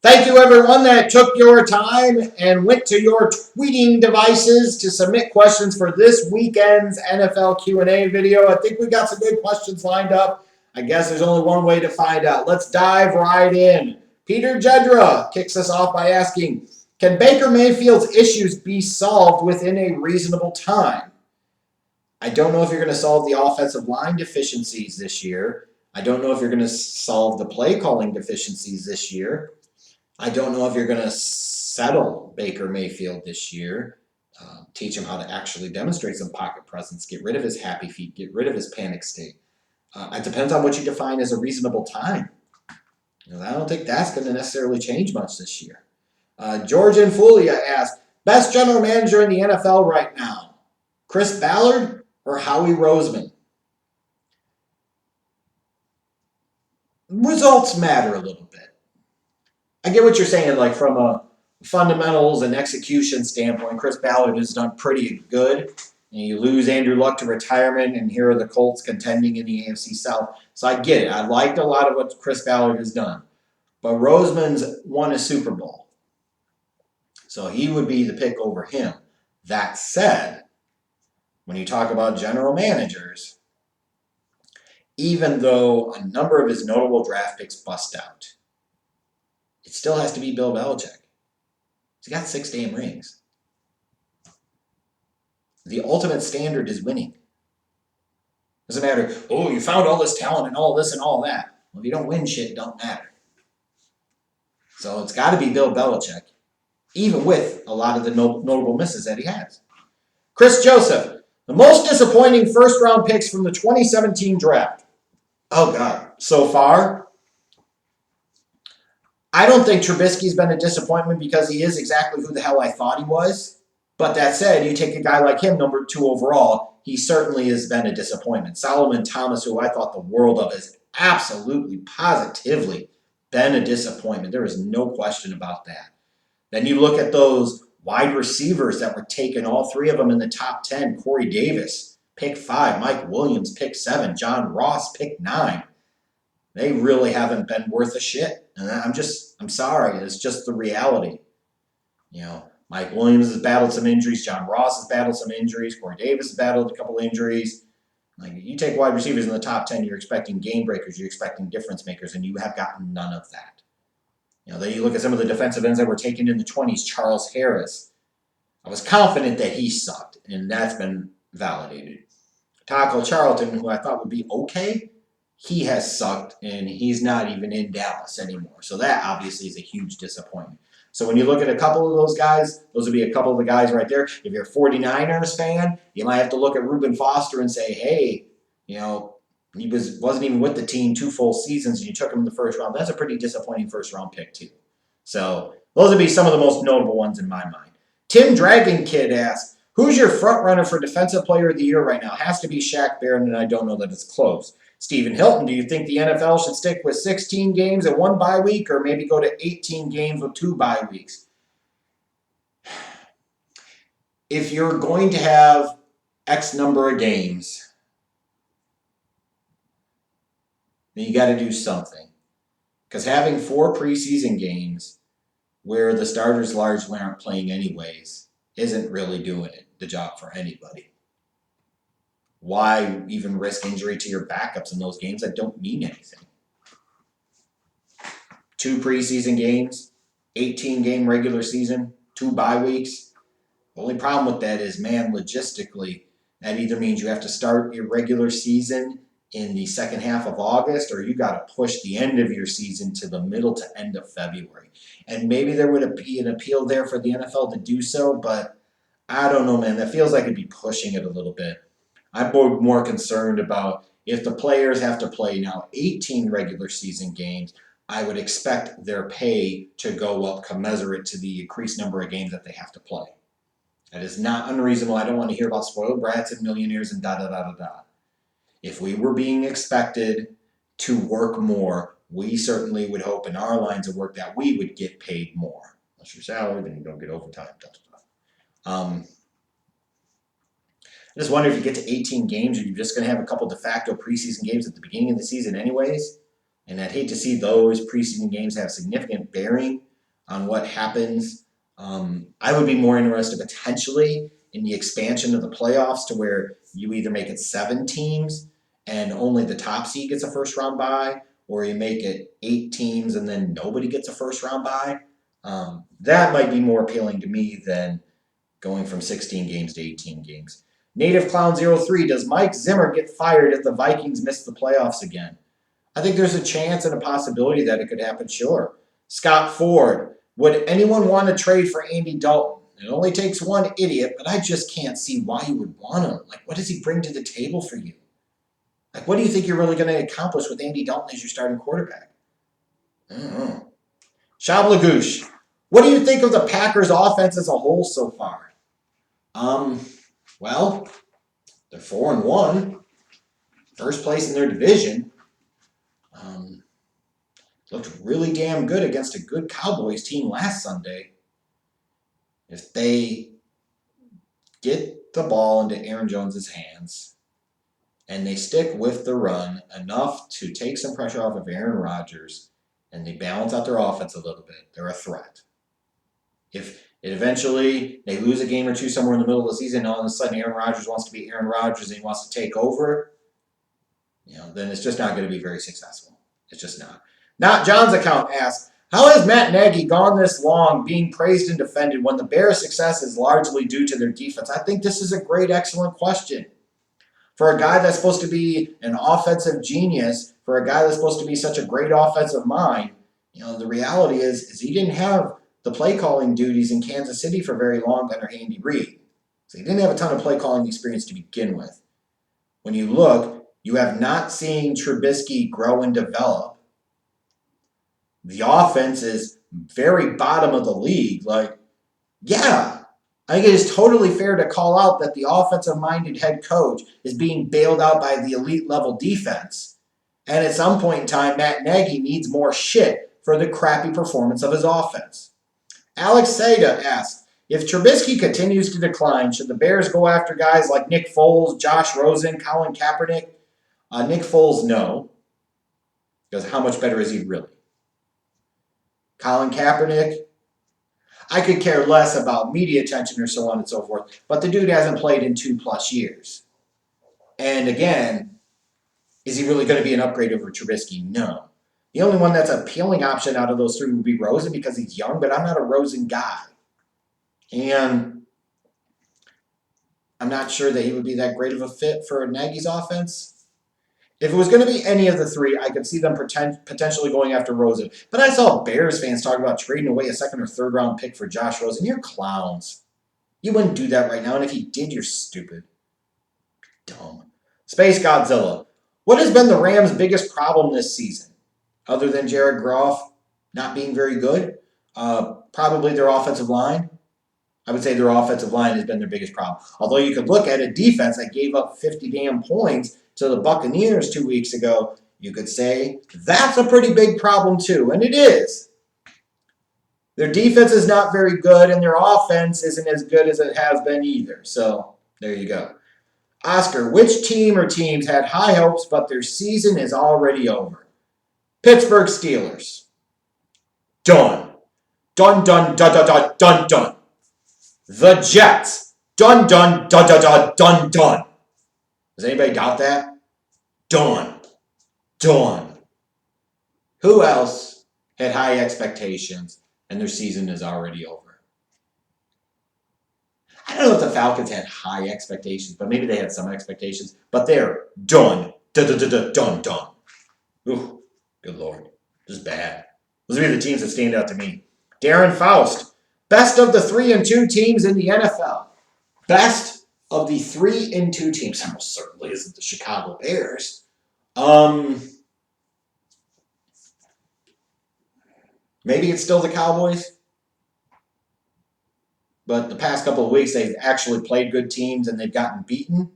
Thank you, everyone that took your time and went to your tweeting devices to submit questions for this weekend's NFL Q&A video. I think we got some good questions lined up. I guess there's only one way to find out. Let's dive right in. Peter Jedra kicks us off by asking, can Baker Mayfield's issues be solved within a reasonable time? I don't know if you're going to solve the offensive line deficiencies this year. I don't know if you're going to solve the play calling deficiencies this year. I don't know if you're going to settle Baker Mayfield this year, teach him how to actually demonstrate some pocket presence, get rid of his happy feet, get rid of his panic state. It depends on what you define as a reasonable time. I don't think that's going to necessarily change much this year. George Infulia asked, best general manager in the NFL right now, Chris Ballard or Howie Roseman? Results matter a little bit. I get what you're saying, like from a fundamentals and execution standpoint, Chris Ballard has done pretty good. And you lose Andrew Luck to retirement, and here are the Colts contending in the AFC South. So I get it. I liked a lot of what Chris Ballard has done. But Roseman's won a Super Bowl. So he would be the pick over him. That said, when you talk about general managers, even though a number of his notable draft picks bust out, it still has to be Bill Belichick. He's got 6 damn rings. The ultimate standard is winning. Doesn't matter, oh, you found all this talent and all this and all that. Well, if you don't win shit, it don't matter. So it's got to be Bill Belichick, even with a lot of the notable misses that he has. Chris Joseph, the most disappointing first-round picks from the 2017 draft. Oh, God. So far, I don't think Trubisky's been a disappointment because he is exactly who the hell I thought he was. But that said, you take a guy like him, number 2 overall, he certainly has been a disappointment. Solomon Thomas, who I thought the world of, has absolutely, positively been a disappointment. There is no question about that. Then you look at those wide receivers that were taken, all 3 of them in the top 10. Corey Davis, pick 5. Mike Williams, pick 7. John Ross, pick 9. They really haven't been worth a shit. And I'm sorry. It's just the reality. Mike Williams has battled some injuries. John Ross has battled some injuries. Corey Davis has battled a couple injuries. Like, you take wide receivers in the top 10, you're expecting game breakers, you're expecting difference makers, and you have gotten none of that. Then you look at some of the defensive ends that were taken in the 20s. Charles Harris. I was confident that he sucked, and that's been validated. Taco Charlton, who I thought would be okay, he has sucked, and he's not even in Dallas anymore. So that obviously is a huge disappointment. So when you look at a couple of those guys, those would be a couple of the guys right there. If you're a 49ers fan, you might have to look at Reuben Foster and say, hey, he wasn't even with the team 2 full seasons, and you took him in the first round. That's a pretty disappointing first-round pick, too. So those would be some of the most notable ones in my mind. Tim Dragon Kid asks, who's your front runner for Defensive Player of the Year right now? Has to be Shaq Barrett, and I don't know that it's close. Stephen Hilton, do you think the NFL should stick with 16 games and 1 bye week, or maybe go to 18 games with 2 bye weeks? If you're going to have X number of games, then you got to do something. Because having 4 preseason games where the starters largely aren't playing anyways isn't really doing the job for anybody. Why even risk injury to your backups in those games that don't mean anything? 2 preseason games, 18-game regular season, 2 bye weeks. The only problem with that is, man, logistically, that either means you have to start your regular season in the second half of August, or you got to push the end of your season to the middle to end of February. And maybe there would be an appeal there for the NFL to do so, but I don't know, man. That feels like it'd be pushing it a little bit. I'm more concerned about if the players have to play now 18 regular season games, I would expect their pay to go up commensurate to the increased number of games that they have to play. That is not unreasonable. I don't want to hear about spoiled brats and millionaires and da-da-da-da-da. If we were being expected to work more, we certainly would hope in our lines of work that we would get paid more. Unless you're salaried, then you don't get overtime. I just wonder if you get to 18 games, are you just going to have a couple de facto preseason games at the beginning of the season anyways? And I'd hate to see those preseason games have significant bearing on what happens. I would be more interested potentially in the expansion of the playoffs to where you either make it 7 teams and only the top seed gets a first round bye, or you make it 8 teams and then nobody gets a first round bye. That might be more appealing to me than going from 16 games to 18 games. Native Clown 03, does Mike Zimmer get fired if the Vikings miss the playoffs again? I think there's a chance and a possibility that it could happen, sure. Scott Ford, would anyone want to trade for Andy Dalton? It only takes one idiot, but I just can't see why you would want him. Like, what does he bring to the table for you? Like, what do you think you're really going to accomplish with Andy Dalton as your starting quarterback? I don't know. Shablagoosh, what do you think of the Packers' offense as a whole so far? Well, they're 4-1, first place in their division. Looked really damn good against a good Cowboys team last Sunday. If they get the ball into Aaron Jones's hands and they stick with the run enough to take some pressure off of Aaron Rodgers and they balance out their offense a little bit, they're a threat. If eventually they lose a game or two somewhere in the middle of the season, and all of a sudden Aaron Rodgers wants to be Aaron Rodgers and he wants to take over, then it's just not going to be very successful. It's just not. Not John's account asks, how has Matt Nagy gone this long being praised and defended when the Bears' success is largely due to their defense? I think this is a great, excellent question. For a guy that's supposed to be an offensive genius, for a guy that's supposed to be such a great offensive mind, the reality is he didn't have the play calling duties in Kansas City for very long under Andy Reid. So he didn't have a ton of play calling experience to begin with. When you look, you have not seen Trubisky grow and develop. The offense is very bottom of the league. I think it is totally fair to call out that the offensive-minded head coach is being bailed out by the elite-level defense. And at some point in time, Matt Nagy needs more shit for the crappy performance of his offense. Alex Seda asks, if Trubisky continues to decline, should the Bears go after guys like Nick Foles, Josh Rosen, Colin Kaepernick? Nick Foles, no. Because how much better is he really? Colin Kaepernick, I could care less about media attention or so on and so forth, but the dude hasn't played in 2+ years. And again, is he really going to be an upgrade over Trubisky? No. The only one that's an appealing option out of those three would be Rosen because he's young, but I'm not a Rosen guy. And I'm not sure that he would be that great of a fit for Nagy's offense. If it was going to be any of the three, I could see them potentially going after Rosen. But I saw Bears fans talking about trading away a 2nd or 3rd round pick for Josh Rosen. You're clowns. You wouldn't do that right now, and if you did, you're stupid. Dumb. Space Godzilla. What has been the Rams' biggest problem this season? Other than Jared Goff not being very good? Probably their offensive line. I would say their offensive line has been their biggest problem. Although you could look at a defense that gave up 50 damn points to the Buccaneers 2 weeks ago, you could say that's a pretty big problem too, and it is. Their defense is not very good, and their offense isn't as good as it has been either. So there you go. Oscar, which team or teams had high hopes, but their season is already over? Pittsburgh Steelers. Done. Dun, dun, dun, dun, dun, dun, dun. The Jets. Dun, dun, dun, dun, dun, dun, dun. Does anybody doubt that? Done. Done. Who else had high expectations and their season is already over? I don't know if the Falcons had high expectations, but maybe they had some expectations. But they're done. Done, done. Ooh, good Lord. This is bad. Those are the teams that stand out to me. Darren Faust. Best of the 3-2 teams in the NFL. Best of the 3-2 teams, almost certainly isn't the Chicago Bears. Maybe it's still the Cowboys. But the past couple of weeks, they've actually played good teams and they've gotten beaten.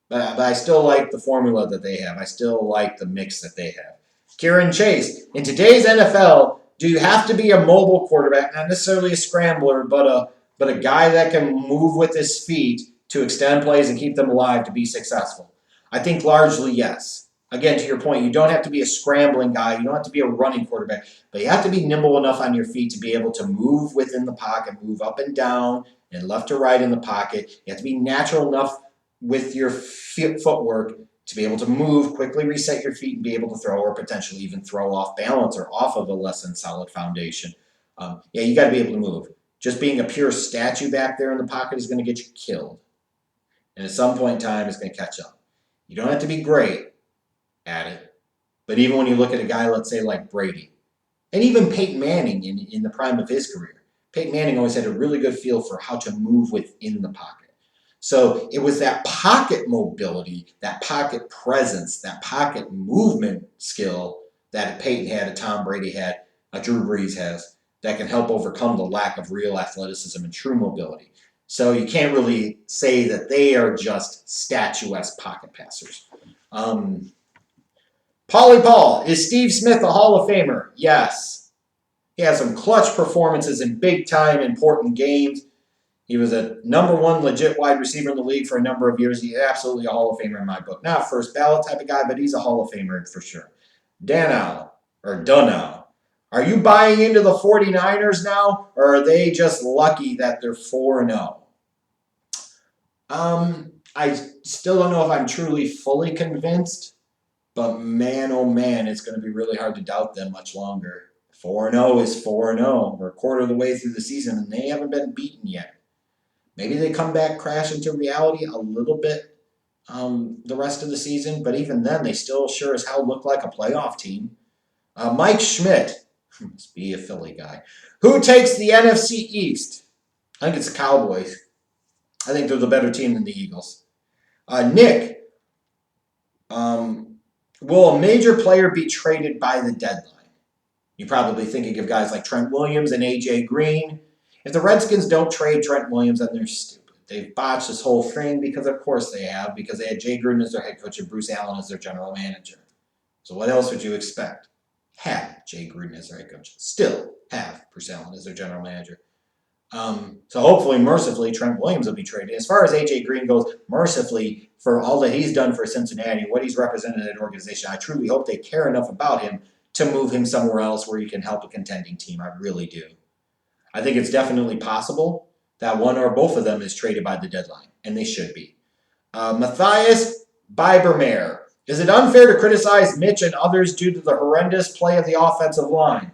But I still like the formula that they have. I still like the mix that they have. Kieran Chase, in today's NFL, do you have to be a mobile quarterback, not necessarily a scrambler, but a guy that can move with his feet to extend plays and keep them alive to be successful? I think largely yes. Again, to your point, you don't have to be a scrambling guy. You don't have to be a running quarterback. But you have to be nimble enough on your feet to be able to move within the pocket, move up and down and left to right in the pocket. You have to be natural enough with your footwork to be able to move, quickly reset your feet, and be able to throw or potentially even throw off balance or off of a less than solid foundation. You got to be able to move. Just being a pure statue back there in the pocket is going to get you killed. And at some point in time, it's going to catch up. You don't have to be great at it. But even when you look at a guy, let's say like Brady, and even Peyton Manning in the prime of his career, Peyton Manning always had a really good feel for how to move within the pocket. So it was that pocket mobility, that pocket presence, that pocket movement skill that Peyton had, a Tom Brady had, a Drew Brees has, that can help overcome the lack of real athleticism and true mobility. So you can't really say that they are just statuesque pocket passers. Paulie Paul, is Steve Smith a Hall of Famer? Yes. He has some clutch performances in big-time important games. He was a number one legit wide receiver in the league for a number of years. He's absolutely a Hall of Famer in my book. Not first ballot type of guy, but he's a Hall of Famer for sure. Dunnow, are you buying into the 49ers now, or are they just lucky that they're 4-0? I still don't know if I'm truly fully convinced, but man, oh man, it's going to be really hard to doubt them much longer. 4-0 is 4-0. We're a quarter of the way through the season, and they haven't been beaten yet. Maybe they come back, crash into reality a little bit the rest of the season, but even then, they still sure as hell look like a playoff team. Mike Schmidt, must be a Philly guy. Who takes the NFC East? I think it's the Cowboys. I think they're the better team than the Eagles. Nick, will a major player be traded by the deadline? You're probably thinking of guys like Trent Williams and A.J. Green. If the Redskins don't trade Trent Williams, then they're stupid. They've botched this whole thing because, of course, they have, because they had Jay Gruden as their head coach and Bruce Allen as their general manager. So what else would you expect? Have Jay Gruden as their head coach. Still have Bruce Allen as their general manager. So hopefully, mercifully, Trent Williams will be traded. As far as A.J. Green goes, mercifully, for all that he's done for Cincinnati, what he's represented in that organization, I truly hope they care enough about him to move him somewhere else where he can help a contending team. I really do. I think it's definitely possible that one or both of them is traded by the deadline, and they should be. Matthias Bibermeier. Is it unfair to criticize Mitch and others due to the horrendous play of the offensive line?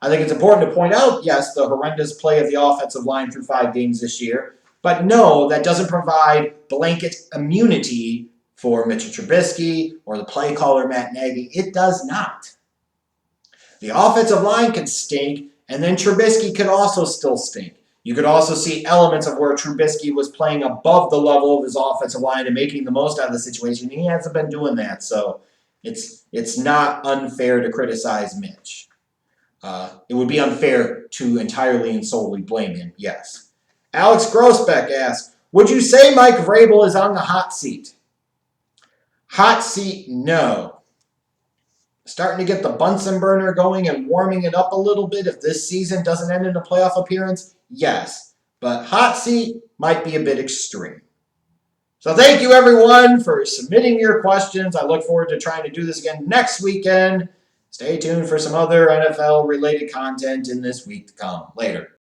I think it's important to point out, yes, the horrendous play of the offensive line through 5 games this year, but no, that doesn't provide blanket immunity for Mitchell Trubisky or the play caller Matt Nagy. It does not. The offensive line can stink, and then Trubisky could also still stink. You could also see elements of where Trubisky was playing above the level of his offensive line and making the most out of the situation. He hasn't been doing that, so it's not unfair to criticize Mitch. It would be unfair to entirely and solely blame him, yes. Alex Grossbeck asks, would you say Mike Vrabel is on the hot seat? Hot seat, no. Starting to get the Bunsen burner going and warming it up a little bit if this season doesn't end in a playoff appearance? Yes. But hot seat might be a bit extreme. So thank you, everyone, for submitting your questions. I look forward to trying to do this again next weekend. Stay tuned for some other NFL-related content in this week to come. Later.